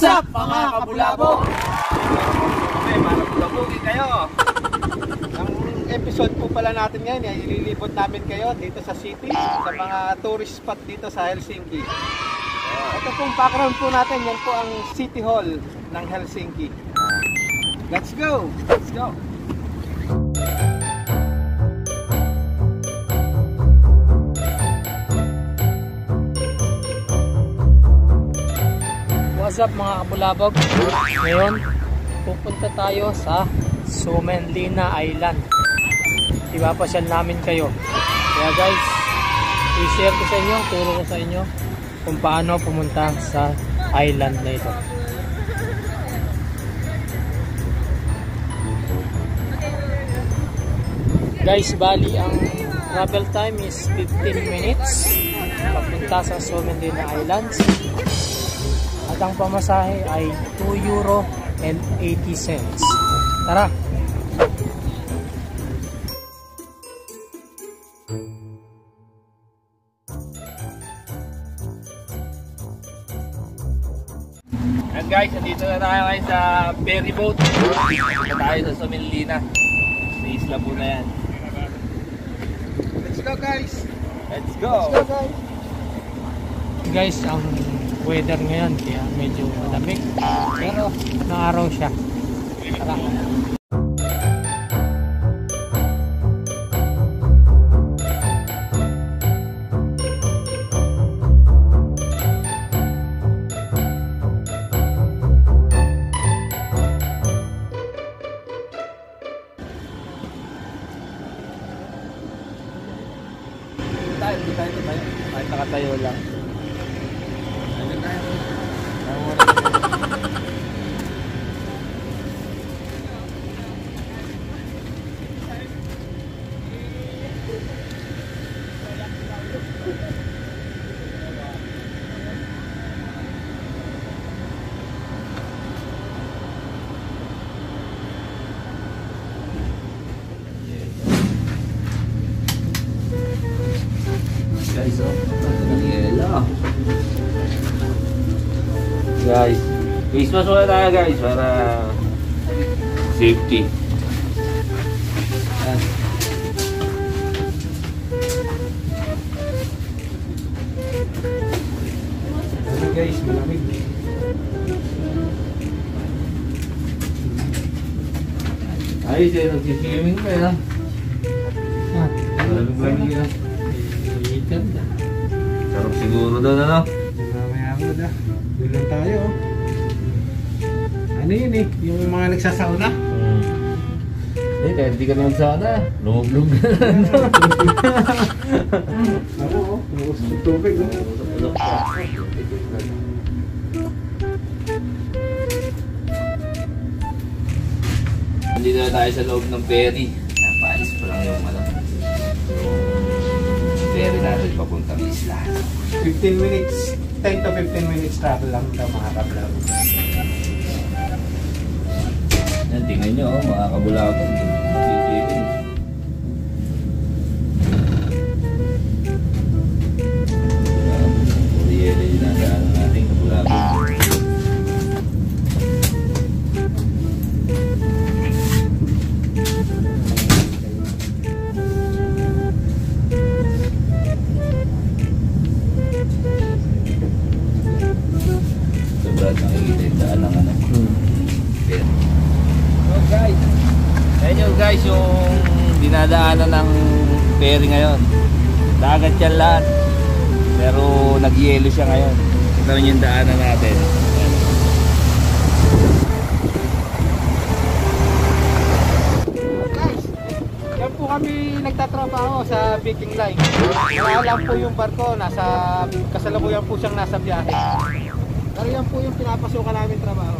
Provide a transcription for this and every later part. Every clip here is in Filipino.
What's up mga kabulabog? Okay, para bulabogin kayo. Ang episode po pala natin ngayon ay ililibot namin kayo dito sa city, sa mga tourist spot dito sa Helsinki. Ito pong background po natin, yan po ang City Hall ng Helsinki. Let's go! Let's go! What's up mga kabulabog? Ngayon, pupunta tayo sa Suomenlinna Island. Ipapasyal namin kayo. Kaya guys, i-share ko sa inyo, turo ko sa inyo kung paano pumunta sa island na ito. Guys, bali ang travel time is 15 minutes papunta sa Suomenlinna Islands. At ang pamasahe ay €2.80. Tara! And guys, nandito na tayo ngayon sa ferry boat. Nandito tayo sa Suomenlinna. Sa isla po na yan. Let's go guys! Let's go! Let's go guys! Guys, ang weather ngayon kaya medyo malamig pero naaraw siya. Tara. Tayo. Kahit nakatayo lang. Guys, guys, face mask muna tayo guys para safety. Guys, malamig. Ayos eh, nagsiswimming pa yan. Malamig yan. Sarap siguro doon, ano? Mamaya mo na. Doon lang tayo. Ano yun eh? Yung mga nagsasauna? Eh, kahit di ka naman sana. Lumog-log na lang. Ako, lumos ng tubig. Nandito na tayo sa loob ng ferry. Napaalis pa lang yung ferry natin papuntang isla. 15 minutes, 10 to 15 minutes travel lang ito mga kabulabog. Yan, tingnan nyo, mga kabulabog. Sisipin. Puriere yung nadaan natin kabulabog. Sobrang nakikita yung daan ng anak. So guys, ayun nyo guys yung dinadaanan ng ferry ngayon. Dagat yan lahat. Pero nag-yelo siya ngayon. Ito rin yung daanan natin. Guys, yan po kami nagtatrabaho sa Viking Line. Wala lang po yung barko, kasalukuyan po siyang nasa biyahe. Pero yan po yung pinapasukan namin trabaho.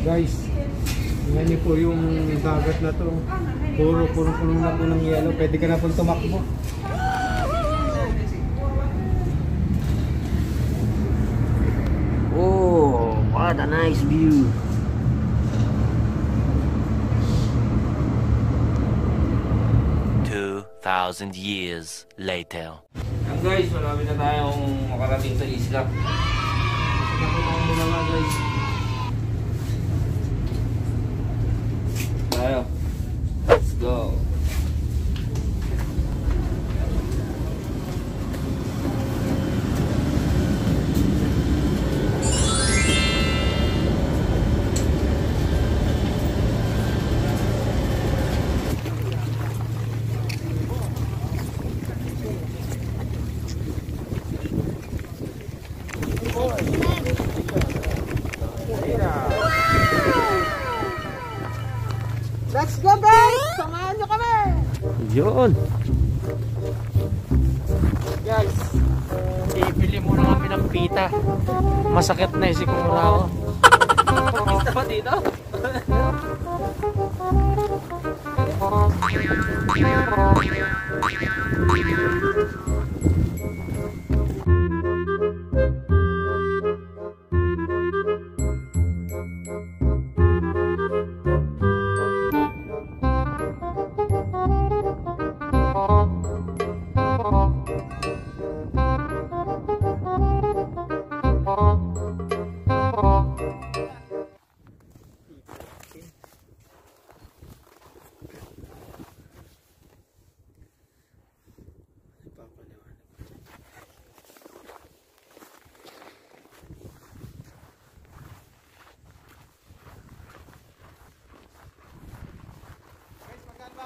Guys, tingnan niyo po yung dagat na to. Puro na po ng yelo. Pwede ka na po tumakbo. Oh, what a nice view. Thousand years later. Yan guys, marami na tayong makarating sa isla. Nakapagod muna nga guys. Tayo. Let's go. Let's go guys! Samahan nyo kami! Yun. Guys, ibili muna kami ng pita. Masakit na isikmura ako. Pista ba dito?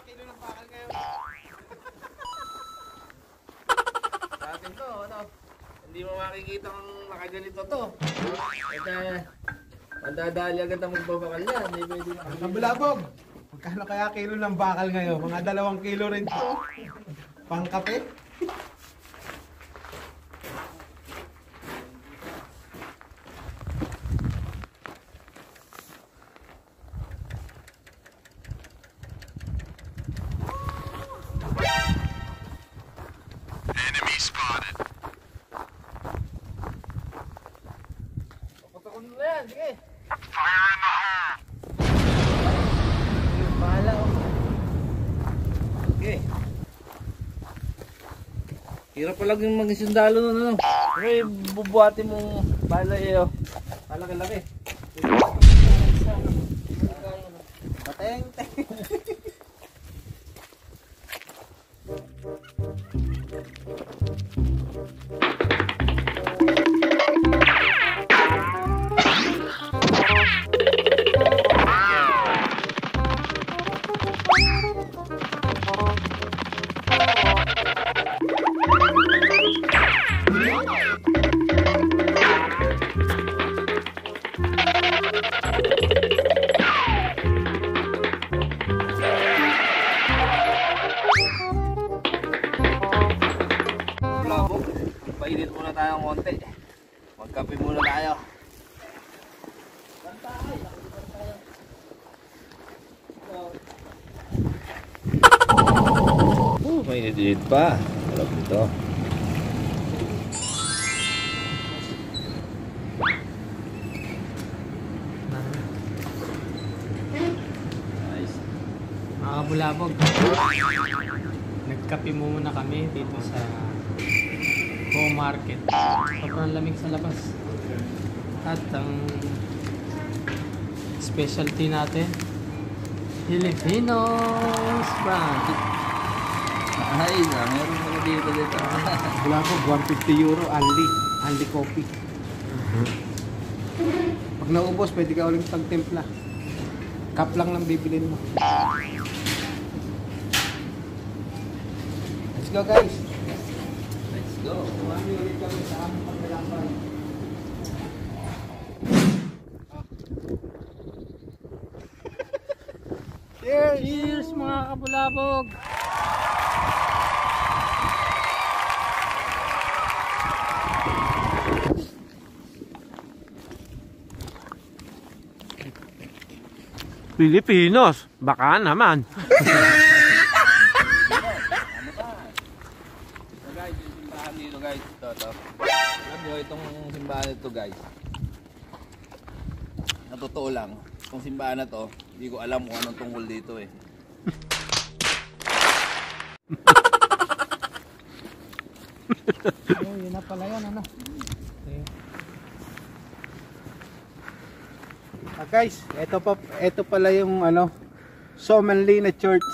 Kilo ng bakal ngayon. Sa atin to, ano? Hindi mo makikita kung nakaganito to. At mandadali agad ang magbabakal yan. Hindi pwede na. Ang kabulabog! Magkano kaya kilo ng bakal ngayon? Mga 2 kilo rin to. Pangkape? Patakon mo na yan, sige. Bahala oh. Okay. Hirap pala yung mga sundalo nun, ano? Okay, bubuhatin mong bala iyo. Malaki-laki. Pateng-teng. Painit muna tayo ng konti. Magkape muna tayo. Mainit-init pa. Alam nito. Nice. Mga kabulabog, nagkape muna kami dito sa home market. Sobrang lamig sa labas. At ang specialty natin, Filipinos brand. Ay, meron pala dito. Bulabog, 150 euro, only coffee. Pag naubos, pwede ka ulit pagtimpla. Cup lang lang bibilin mo. Let's go guys! Let's go. Umami ulit kami sa aming paglalakbay. Cheers! Cheers mga kabulabog! Pilipinos, baka naman. So guys, yung simbahan dito guys, ito. Alam nyo, itong simbahan nito guys, na totoo lang, itong simbahan na to, hindi ko alam kung anong tungkol dito eh. Oh, yun na pala yan, ano? Guys, ito pala yung ano, Somenlina Church.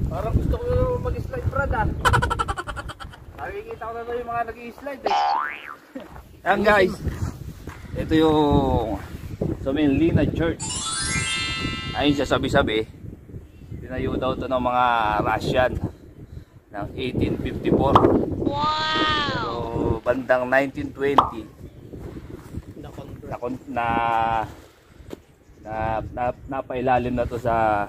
Parang gusto ko mag-slide brad ah. Nakikita ko na ito yung mga nag-i-slide eh. Ayan guys, ito yung Somenlina Church. Ayun siya sabi-sabi, tinayo daw ito ng mga Russian ng 1854. Wow! Pero bandang 1920 napailalim na to sa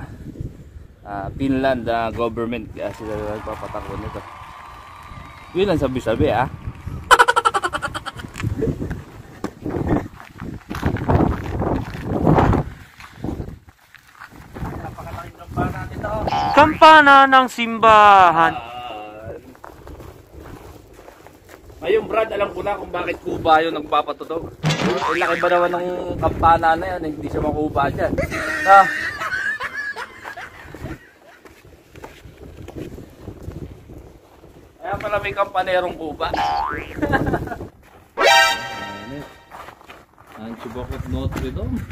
Finland government, kaya sila nagpapatakbo nito. Yun ang sabi-sabi ah. Napakalaking kampana nito. Kampana ng simbahan. Ngayon Brad, alam ko na kung bakit Cuba yung nagpapatutog. Eh, laki ba naman ng kampana na yan, hindi siya makuba dyan. Ah. Kaya pala may kampanerong Cuba. Ang Chibokot Notre Dame.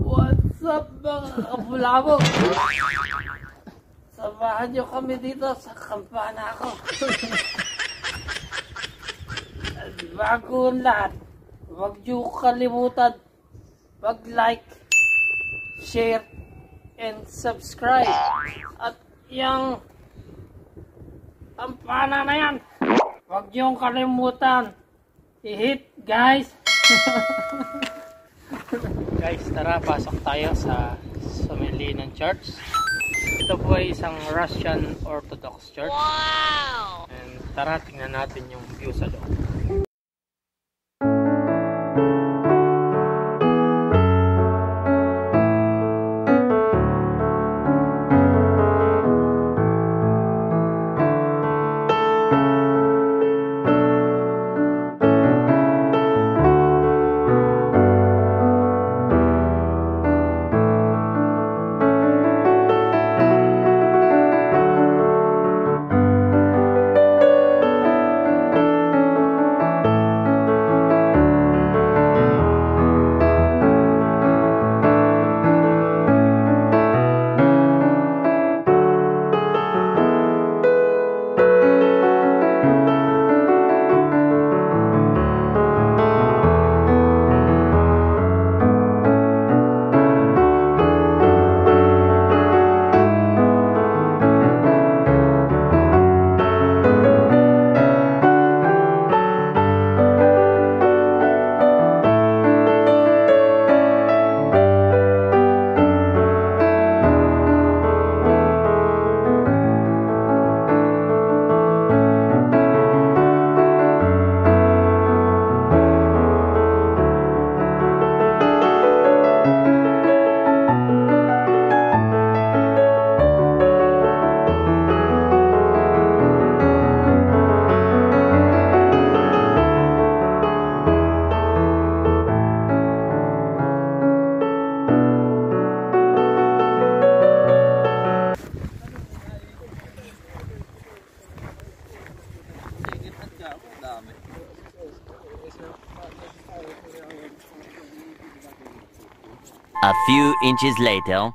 What's up mga kabulabog? Samahan nyo kami dito sa kampana ko. Bago ang lahat, huwag nyo kalimutan mag-like, share, and subscribe. At yung kampana na yan, huwag nyo kalimutan i-hit guys. Guys, tara, pasok tayo sa Somenlina Church. Ito po ay isang Russian Orthodox Church. Wow! And tara, tingnan natin yung view sa loob. A few inches later.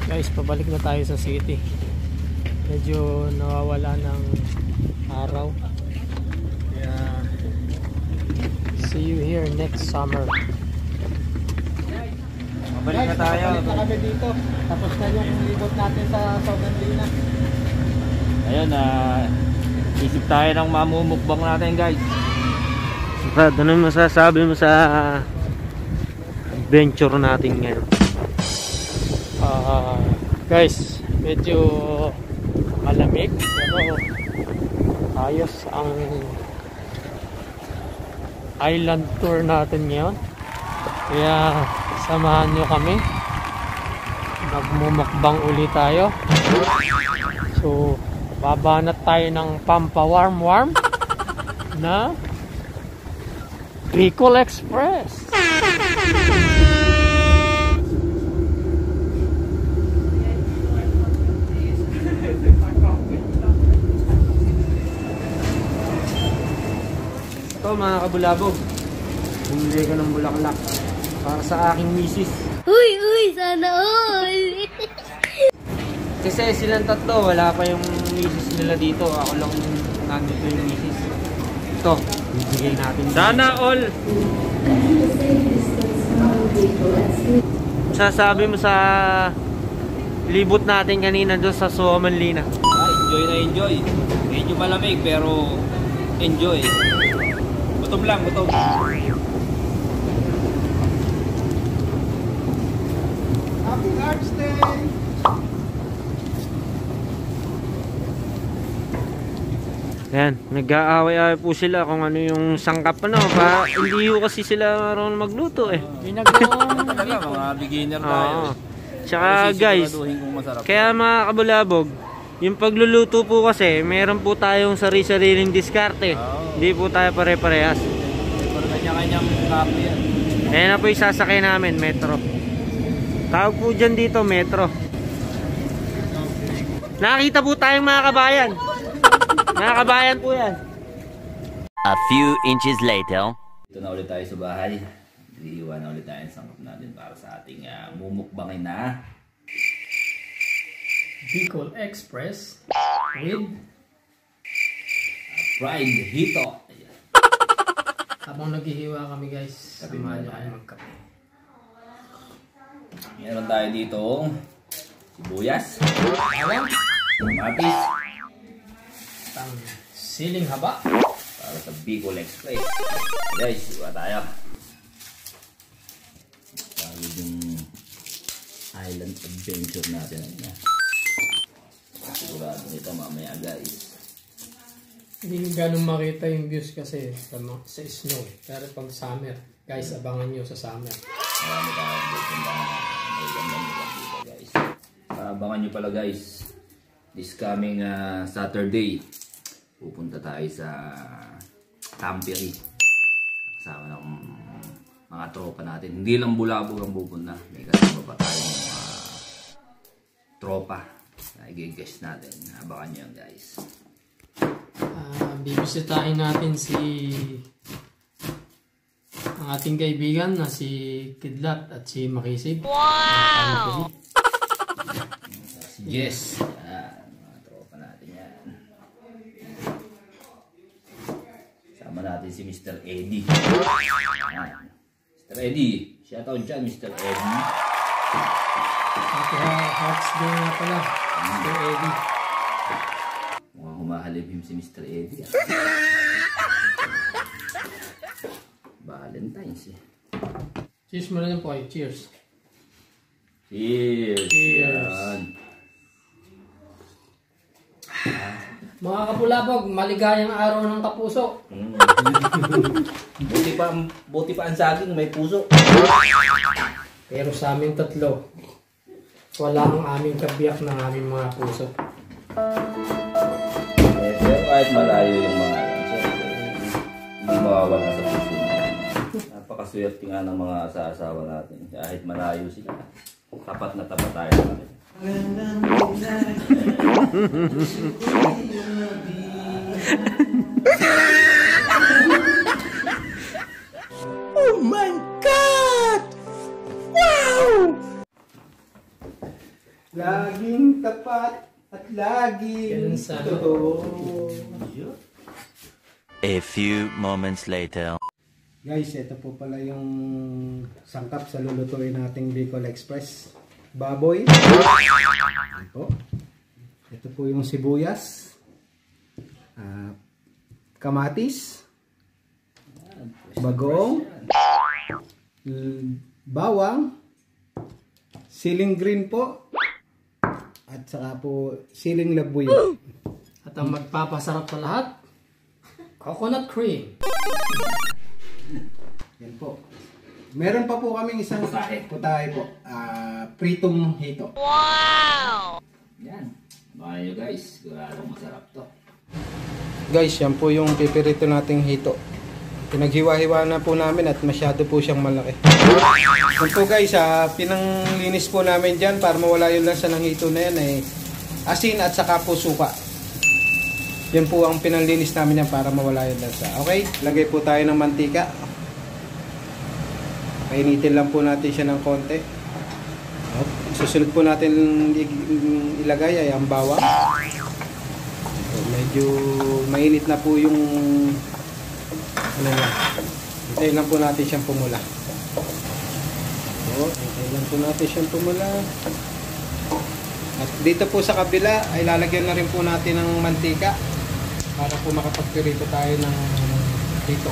Guys, pabalik na tayo sa city. Medyo nawawala ng araw. Kaya see you here next summer. Mabalik na tayo. Balik na kami dito. Tapos na yung libot natin sa Southern Lina. Ayun, isip tayo ng mamumukbang natin, guys. Brad, ano masasabi mo sa adventure natin ngayon? Guys, medyo malamig pero ayos ang island tour natin ngayon. Kaya samahan nyo kami. Magmumukbang uli tayo. So, babanat tayo ng pampawarm-warm na Bicol Express. Ito mga kabulabog, bumili ko ng bulaklak para sa aking misis. Uy, sana all! Kasi silang tatlo, wala pa yung misis nila dito. Ako lang nandito yung misis. Ito, bibigay natin. Sana all! Sasabi mo sa libot natin kanina doon sa Suomenlinna. Enjoy na enjoy. Medyo malamig pero enjoy. Gutom lang, gutom. Happy Arts Day! Ayan, nag-aaway-aaway po sila kung ano yung sangkap hindi ko kasi sila marunong magluto eh. Talaga, mga beginner tayo. Oo. Tsaka guys, kaya mga kabulabog, yung pagluluto po kasi, meron po tayong sari-sariling diskarte. Hindi po tayo pare-parehas. Pero kanya-kanyang kape yan. Ayan na po yung sasakay namin, metro. Tawag po dyan dito, metro. Nakakita po tayong mga kabayan. Mga kabayan po yan. A few inches later. Ito na ulit tayo sa bahay. Iiwan na ulit tayo sa sangkap natin para sa ating mumukbangin na Bicol Express with fried hito. Ayan. habang naghihiwa kami guys, Kape samahan muna nyo kayo tayo. magkape. Meron tayo dito sibuyas, bawang, kamatis, Ang siling haba. para sa Bicol Express. Guys, iwa tayo. Bago yung island adventure natin. Sigurado nito mamaya guys. Hindi nyo ganun makita yung views kasi sa snow. Pero pag summer, guys, abangan nyo sa summer. Marami tayong pupuntahan na may gandang lugar dito guys. Abangan nyo pala guys. This coming Saturday, pupunta tayo sa Tampere. Kasama ng mga tropa natin. Hindi lang Bulabog ang pupunta. May kasama pa tayong tropa na i-guest natin. Abangan nyo yan guys. Bibisitahin natin ang ating kaibigan na si Kidlat at si Makisig. Wow! Si Jess. Yan, mga tropa natin yan. Sama natin si Mr. Eddie. Yan. Mr. Eddie. Shoutout dyan, Mr. Eddie. Happy Hearts Day nga pala, Mr. Eddie. Mukhang humahalibhim si Mr. Eddie. Valentine's eh. Cheers mo na lang po kayo. Cheers. Cheers! Cheers. Yan. Mga kapulabog, maligayang araw ng kapuso. Buti pa ang saging, may puso. Pero sa aming tatlo, wala ang aming kabiyak ng aming mga puso. Pero kahit malayo yung mga siyempre, hindi mawawala sa puso. Napakaswerte nga ng mga asawa natin. Kahit malayo sila, tapat na tapat tayo sa kanila. Oh my God! Wow! Laging tapat at laging Yan sa- totoo. A few moments later. Guys, ito po pala yung sangkap sa lulutuin nating Bicol Express. Baboy. Ito po. Ito po yung sibuyas. Kamatis. Bagoong. Bawang. Siling green po. At saka po siling labuyo. At ang magpapasarap sa lahat, coconut cream. Yan po. Meron pa po kaming isang putahe po. Pritong hito. Yan. Baka nyo guys, siguradong masarap to. Guys, yan po yung pipirito nating hito. Pinaghiwa-hiwa na po namin at masyado po siyang malaki. Yan po guys, pinanglinis po namin dyan para mawala yung lansa ng hito na yan ay asin at saka po suka. Yan po ang pinanlinis namin yan para mawala yung lansa. Okay, lagay po tayo ng mantika. Painitin lang po natin siya ng konti. Susunod po natin ilagay ay ang bawang. Medyo mainit na po yung ano yan. Hintayin lang po natin siyang pumula. Hintayin lang po natin siyang pumula. At dito po sa kabila ay lalagyan na rin po natin ng mantika para po makapagpirito tayo ng dito.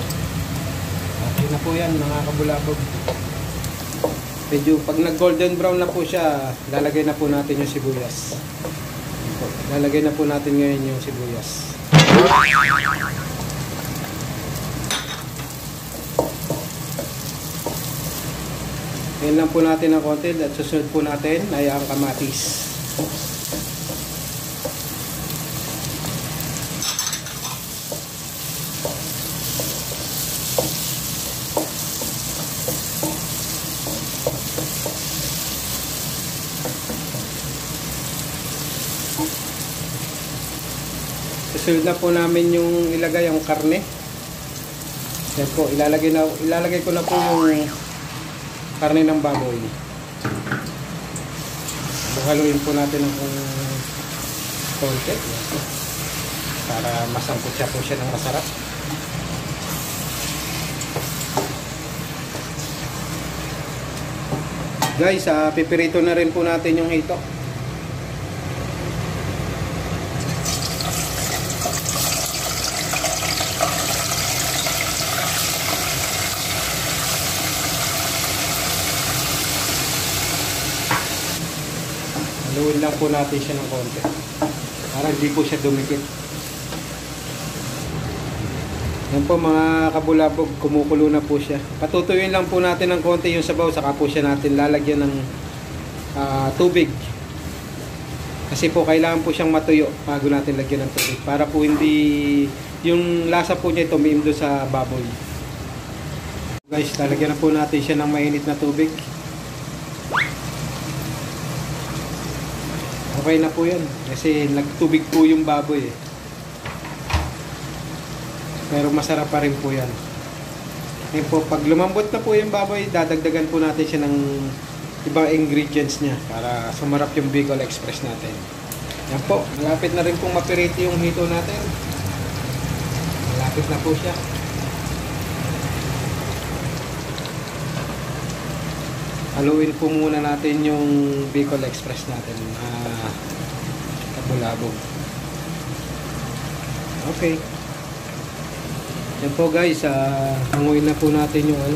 Okay na po yan mga kabulabog. Medyo pag nag golden brown na po siya, lalagay na po natin yung sibuyas. Lalagay na po natin ngayon yung sibuyas. Ngayon lang po natin ang konti at susunod po natin ay ang kamatis. Susunod na po namin yung ilagay ang karne. Yan po, ilalagay ko na po yung karne ng baboy. Haluin po natin ng konti para masangkot siya po siya ng masarap. Guys, pipirito na rin po natin yung hito. Haluin lang po natin siya ng konti para hindi po siya dumikit. Yan po mga kabulabog, kumukulo na po siya. Patutuyuin lang po natin ng konti yung sabaw, saka po siya natin lalagyan ng tubig. Kasi po kailangan po siyang matuyo bago natin lagyan ng tubig para po hindi yung lasa po niya tumiim doon sa baboy. Guys, lalagyan na po natin siya ng mainit na tubig. Okay na po yan kasi nagtubig po yung baboy eh. Pero masarap pa rin po yan. Ngayon po, pag lumambot na po yung baboy, dadagdagan po natin siya ng ibang ingredients niya para sumarap yung Bicol Express natin. Yan po, malapit na rin pong mapirito yung hito natin. Malapit na po siya. Haluin po muna natin yung Bicol Express natin. Kabulabog. Okay. Yan po guys, hanguin na po natin yung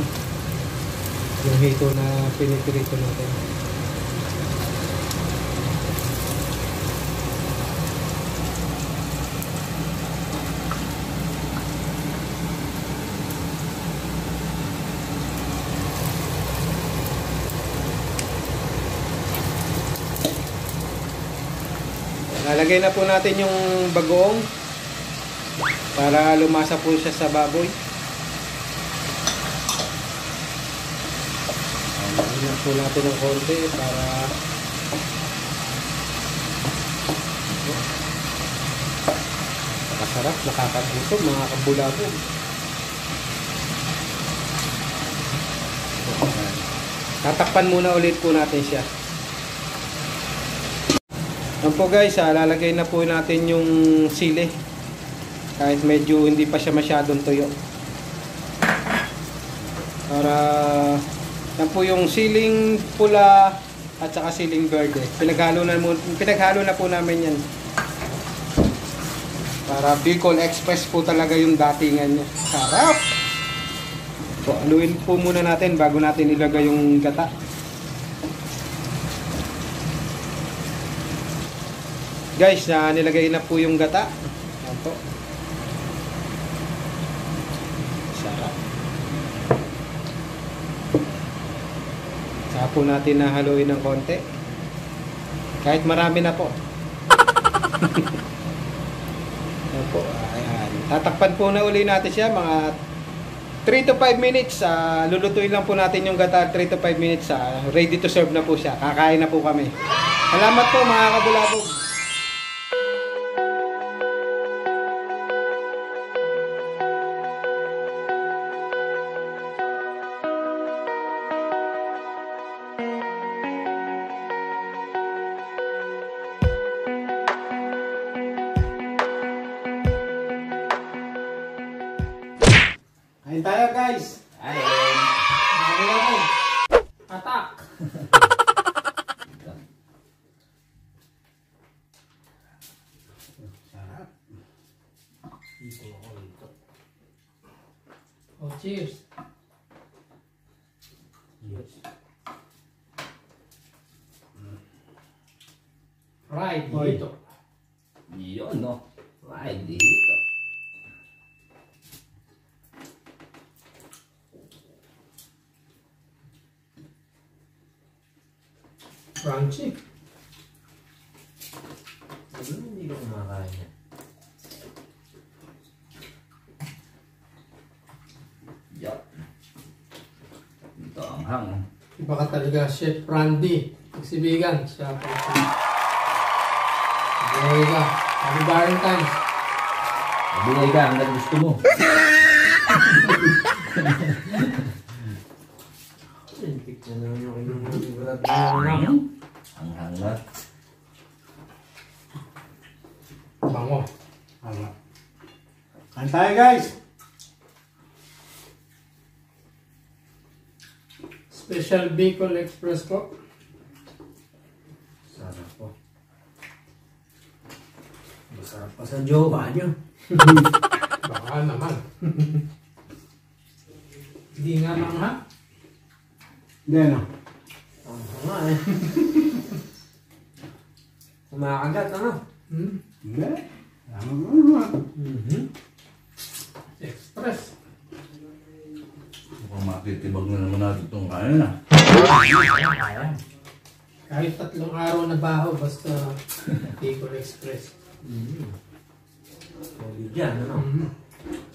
yung hito na pinipirito natin. Lalagay na po natin yung bagoong para lumasa po siya sa baboy. Lagyan po natin ng konti para masarap, nakakagutom mga kabulabog. Tatakpan muna ulit po natin siya. Yan po guys, lalagay na po natin yung sili. Kahit medyo hindi pa siya masyadong tuyo. Para yan po yung siling pula at saka siling verde. Pinaghalo na po namin yan. Para Bicol Express po talaga yung datingan niya. Sarap! So, aluin po muna natin bago natin ilagay yung gata. Guys, nilagay na po yung gata. Ayan po. Sarap. Saka po natin nahaluin ng konti. Kahit marami na po. Ayan po. Ayan. Tatakpan po na uli natin siya. Mga 3 to 5 minutes. Lulutuin lang po natin yung gata. 3 to 5 minutes. Ready to serve na po siya. Kakain na po kami. Salamat po mga kabulabog. Kain tayo guys! Ayun. Atak! Sarap. Oh, cheers! Right dito. Yun, no? Right dito. Crunchy. Hindi ko kumakain yan. Yup. Ito ang hang. Iba ka talaga, Chef Randy. Pagsibigan, siya po. Buhay ka. Happy Valentine's. Mabuhay ka hanggang gusto mo. Sintik na naman yung inuman. Ang hanga. Bango. Kain tayo guys! Special Bicol Express po. Sarap po. Masarap pa sa jowa nyo. Baka naman. Hindi nga mangha. Hindi na. Ang nga eh. Kumakagat, ano? Hindi. Express. Mukhang makitibag na naman natin itong kain na. Kahit 3 araw na baho, basta Bicol Express. Solid yan, ano?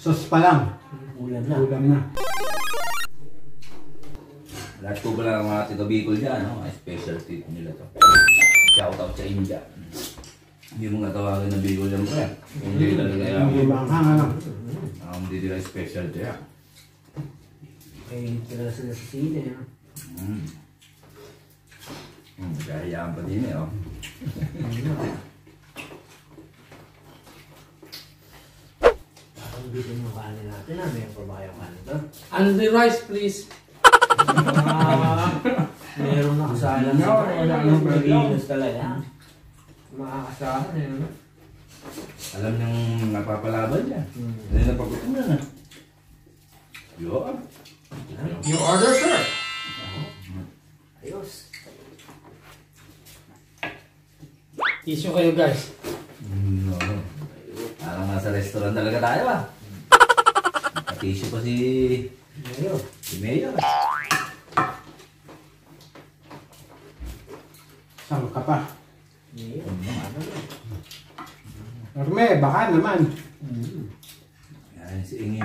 Sauce pa lang. Ulam na. Ulam na. Lahat po pala ng mga tiga-Bicol dyan, no? Mga specialty nila to. Shout out sa India. Hindi mo nga tawagin ng Bicol dyan, pre. Hindi talaga yan. Hindi manghang ano. Hindi nila specialty yan. Ay, tira sila sa sili, ano? Kayaan pa din eh, oh. Parang dito yung kanin natin, ah. May pa ba yung kanin doon? And the rice, please. Meron na kasalan sa kanya. Maglinis talaga. Makakasalan eh, ano? Alam niyang napapalaban niya. Hindi na pagutom na na. Yun. You order, sir. Ayos. Tissue kayo, guys. No. Parang nasa restaurant talaga tayo, ah. Nakatisyo pa si Mayor. Mayor. Saan ka pa? Mayor. Ano na? Orme, baka naman. Yan si Ingi.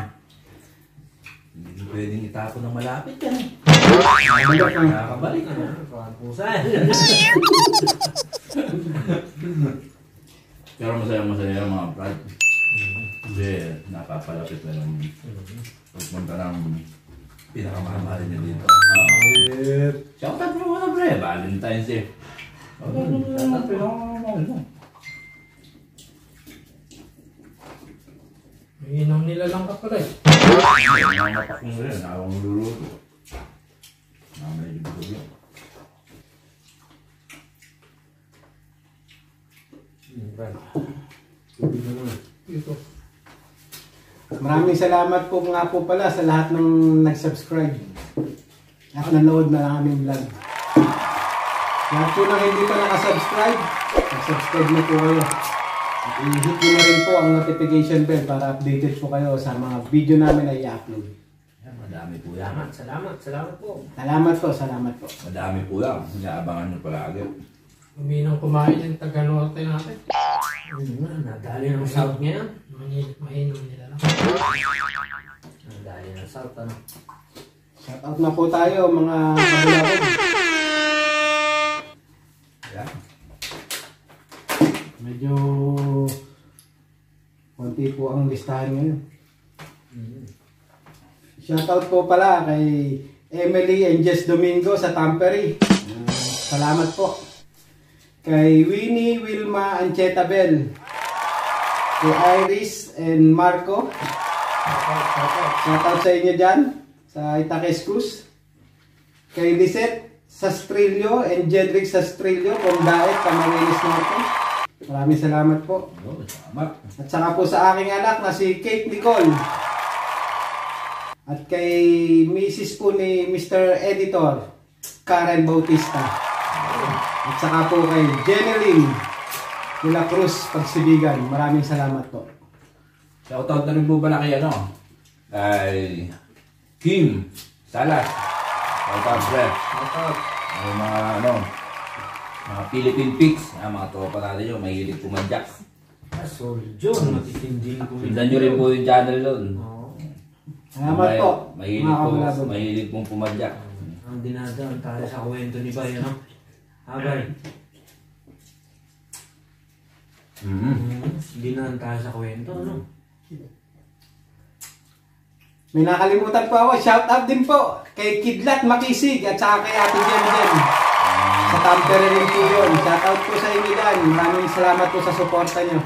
Hindi pwedeng itapon ng malapit yan. Nakakabalik. Parang pusa. Pero masaya mga brad. Kasi napapalapit na ng pagpunta ng pinakamahal niya dito. Shoutout mo muna, pre. Valentine's Day. Shoutout mo muna, pinakamahal mo. Inom nila lang ka pala eh. Mga mapak mo rin. Ako luluto. Maraming salamat po nga po pala sa lahat ng nag-subscribe at nanood na aming vlog. Lahat po nang hindi pa nakasubscribe, subscribe na po kayo. At i-hit nyo na rin po ang notification bell para updated po kayo sa mga video namin na i-upload. Madami po yan. Salamat po. Salamat po. Madami po yan. Inaabangan nyo palagi. Uminang kumain yung taga-norte natin. Nadali ng south ngayon. Mainom nila lang. Nadali ng south, ano? Shout out na po tayo mga kabulabog. Yeah. Medyo konti po ang listahan ngayon. Shoutout po pala kay Emily and Jess Domingo sa Tampere. Salamat po. Kay Winnie, Wilma, Ancheta Bell. Kay Iris and Marco. Shoutout sa inyo dyan sa Itaquescus. Kay Lisette Sastrillo and Jedrick Sastrillo from Daet, Camarines Norte. Maraming salamat po. Salamat. At saka po sa aking anak na si Kate Nicole. At kay Mrs. po ni Mr. Editor, Karen Bautista. At saka po kay Jeneline de la Cruz Pagsibigan. Maraming salamat po. Shoutout na rin po pala kay kay Kim Salas. Shoutout pre. Ay mga mga Philippine Pigs, mga tropa natin yun, mahilig pumadyak. Soldier, matitinding ko. Pindan nyo rin po yung channel doon. Salamat po. Mahilig pong pumadyak. Ang dinadaan tayo sa kwento ni Bay, ano? Abay. Dinaan tayo sa kwento, ano? May nakalimutan po ako. Shout out din po kay Kidlat Makisig at saka kay Ate Jem Jem. Sa Tampere rin po yun. Shout out po sa inyo dyan. Maraming salamat po sa suporta nyo.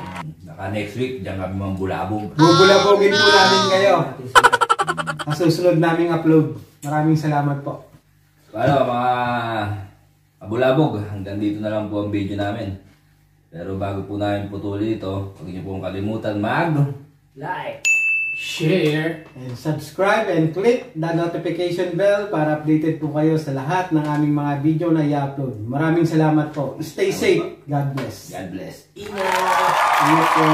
Naka next week, diyan kami mga bulabog. Bubulabogin po namin kayo sa susunod naming upload. Maraming salamat po. Ano mga bulabog, hanggang dito na lang po ang video namin. Pero bago po namin putuli ito, huwag niyo pong kalimutan like, share, and subscribe and click the notification bell para updated po kayo sa lahat ng aming mga video na i-upload. Maraming salamat po. Stay safe. God bless. God bless. Ingat po.